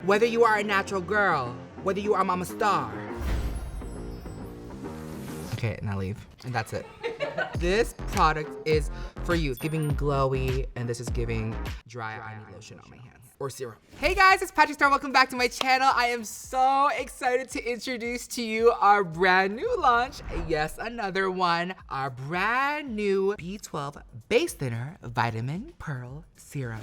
Whether you are a natural girl, whether you are Mama Star. Okay, now leave. And that's it. This product is for you. It's giving glowy, and this is giving dry eye lotion on my hands. Or serum. Hey guys, it's PatrickStarrr. Welcome back to my channel. I am so excited to introduce to you our brand new launch. Yes, another one. Our brand new B12 Base Thinner Vitamin Pearl Serum.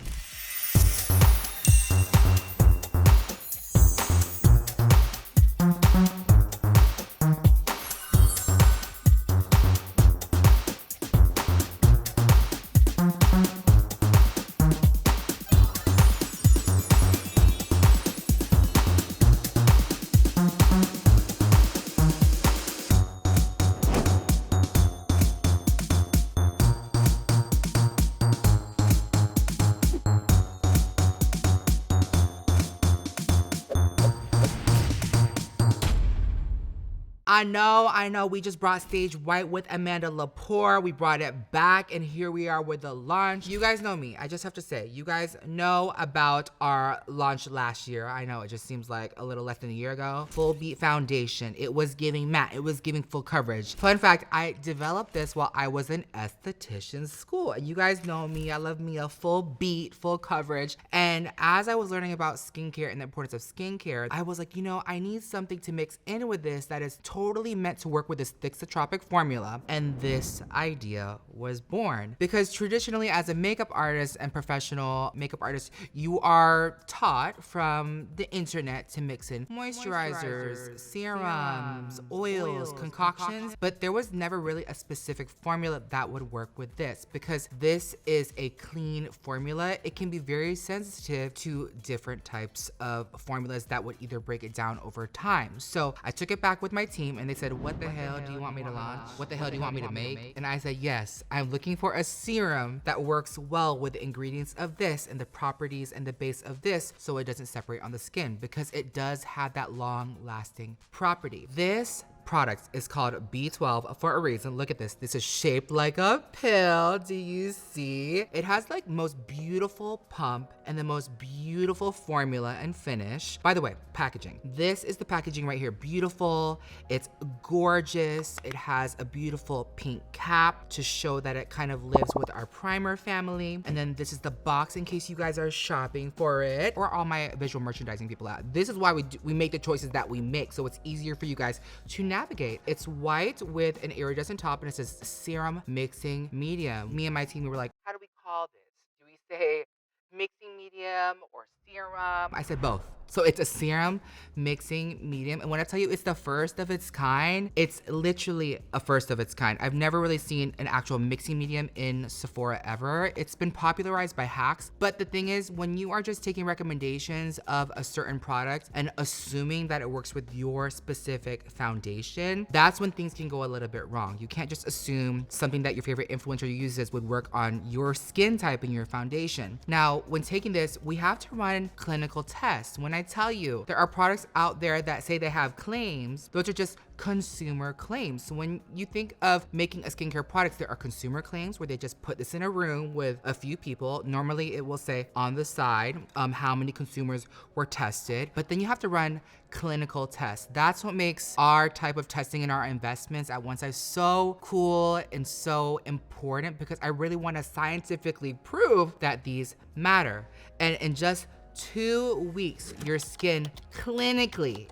I know, we just brought Stage White with Amanda Lepore. We brought it back, and here we are with the launch. You guys know me. I just have to say, you guys know about our launch last year. I know, it just seems like a little less than a year ago. Full Beat Foundation. It was giving matte. It was giving full coverage. Fun fact, I developed this while I was in esthetician school. And you guys know me. I love me a full beat, full coverage. And as I was learning about skincare and the importance of skincare, I was like, you know, I need something to mix in with this that is totally meant to work with this thixotropic formula, and this idea was born. Because traditionally, as a makeup artist and professional makeup artist, you are taught from the internet to mix in moisturizers, serums, oils, concoctions, but there was never really a specific formula that would work with this, because this is a clean formula. It can be very sensitive to different types of formulas that would either break it down over time. So I took it back with my team, and they said, what the hell do you want me to launch? What the hell do you want me to make? And I said, yes, I'm looking for a serum that works well with the ingredients of this and the properties and the base of this, so it doesn't separate on the skin, because it does have that long lasting property. This product is called B12 for a reason. Look at this. This is shaped like a pill. Do you see? It has like most beautiful pump and the most beautiful formula and finish. By the way, packaging. This is the packaging right here. Beautiful. It's gorgeous. It has a beautiful pink cap to show that it kind of lives with our primer family. And then this is the box in case you guys are shopping for it, or all my visual merchandising people out. This is why we make the choices that we make, so it's easier for you guys to navigate. It's white with an iridescent top, and it says serum mixing medium. Me and my team, we were like, how do we call this? Do we say mixing medium or serum? I said both. So it's a serum mixing medium. And when I tell you it's the first of its kind, it's literally a first of its kind. I've never really seen an actual mixing medium in Sephora ever. It's been popularized by hacks. But the thing is, when you are just taking recommendations of a certain product and assuming that it works with your specific foundation, that's when things can go a little bit wrong. You can't just assume something that your favorite influencer uses would work on your skin type and your foundation. Now, when taking this, we have to run clinical tests. When I tell you there are products out there that say they have claims, those are just consumer claims. So when you think of making a skincare product, there are consumer claims where they just put this in a room with a few people. Normally it will say on the side how many consumers were tested, but then you have to run clinical tests. That's what makes our type of testing and our investments at One Size so cool and so important, because I really want to scientifically prove that these matter. And in just 2 weeks, your skin clinically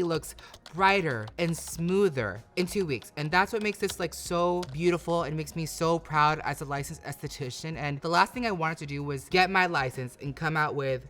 looks brighter and smoother in 2 weeks. And that's what makes this like so beautiful and makes me so proud as a licensed esthetician. And the last thing I wanted to do was get my license and come out with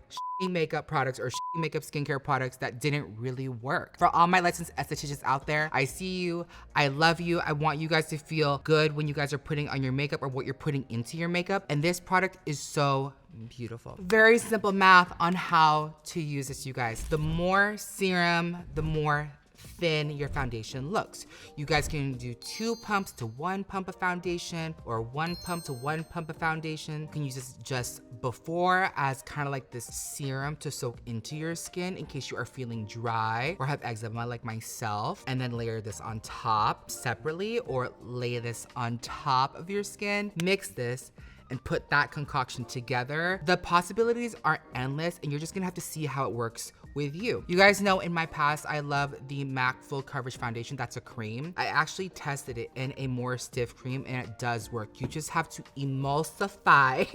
makeup products or makeup skincare products that didn't really work. For all my licensed estheticians out there, I see you, I love you, I want you guys to feel good when you guys are putting on your makeup or what you're putting into your makeup. And this product is so beautiful. Very simple math on how to use this, you guys. The more serum, the more thin your foundation looks. You guys can do 2 pumps to 1 pump of foundation, or 1 pump to 1 pump of foundation. You can use this just before as kind of like this serum to soak into your skin in case you are feeling dry or have eczema like myself, and then layer this on top separately or lay this on top of your skin. Mix this and put that concoction together, the possibilities are endless and you're just gonna have to see how it works with you. You guys know in my past, I love the MAC Full Coverage Foundation. That's a cream. I actually tested it in a more stiff cream and it does work. You just have to emulsify,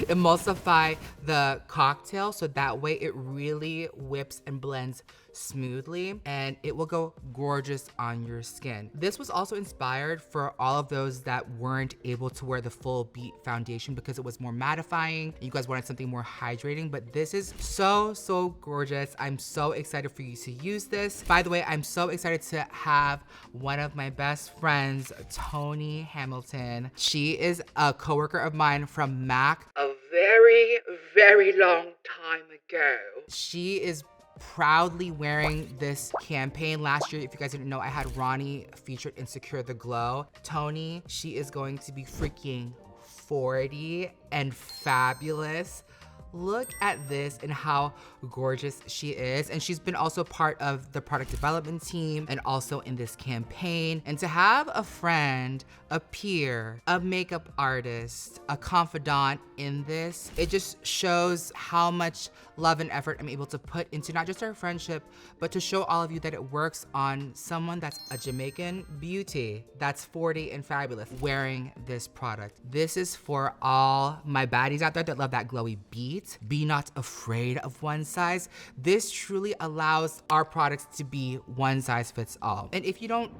emulsify the cocktail so that way it really whips and blends smoothly and it will go gorgeous on your skin. This was also inspired for all of those that weren't able to wear the full beat foundation because it was more mattifying. You guys wanted something more hydrating, but this is so gorgeous. I'm so excited for you to use this. By the way, I'm so excited to have one of my best friends, Tony Hamilton. She is a coworker of mine from MAC a very long time ago. She is proudly wearing this campaign. Last year, if you guys didn't know, I had Ronnie featured in Secure the Glow. Tony, she is going to be freaking 40 and fabulous. Look at this and how gorgeous she is. And she's been also part of the product development team and also in this campaign. And to have a friend, a peer, a makeup artist, a confidant in this, it just shows how much love and effort I'm able to put into not just our friendship, but to show all of you that it works on someone that's a Jamaican beauty, that's 40 and fabulous, wearing this product. This is for all my baddies out there that love that glowy beat. Be not afraid of one size. This truly allows our products to be one size fits all. And if you don't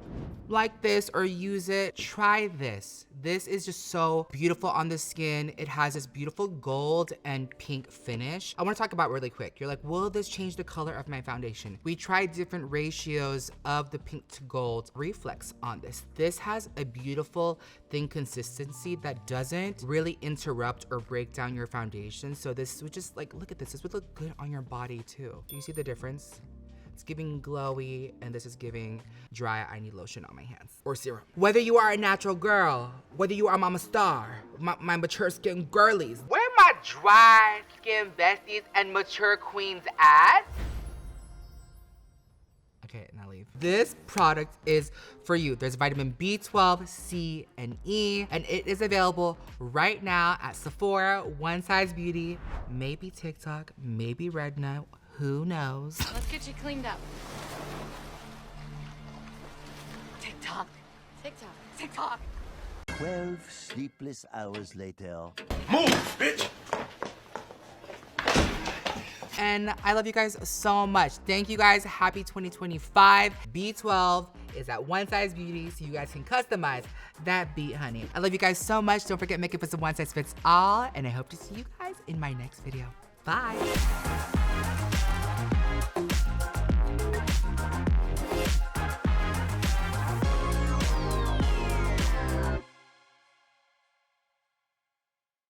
like this or use it, try this. This is just so beautiful on the skin. It has this beautiful gold and pink finish. I want to talk about really quick. You're like, will this change the color of my foundation? We tried different ratios of the pink to gold reflex on this. This has a beautiful thin consistency that doesn't really interrupt or break down your foundation. So this would just like, look at this. This would look good on your body too. Do you see the difference? It's giving glowy, and this is giving dry, I need lotion on my hands, or serum. Whether you are a natural girl, whether you are Mama Star, my mature skin girlies, where my dry skin besties and mature queens at? Okay, now leave. This product is for you. There's vitamin B12, C, and E, and it is available right now at Sephora, One Size Beauty, maybe TikTok, maybe Rednote. Who knows? Let's get you cleaned up. TikTok. TikTok. TikTok. 12 sleepless hours later. Move, bitch! And I love you guys so much. Thank you guys. Happy 2025. B12 is at One Size Beauty, so you guys can customize that beat, honey. I love you guys so much. Don't forget, makeup is a one size fits all. And I hope to see you guys in my next video. Bye.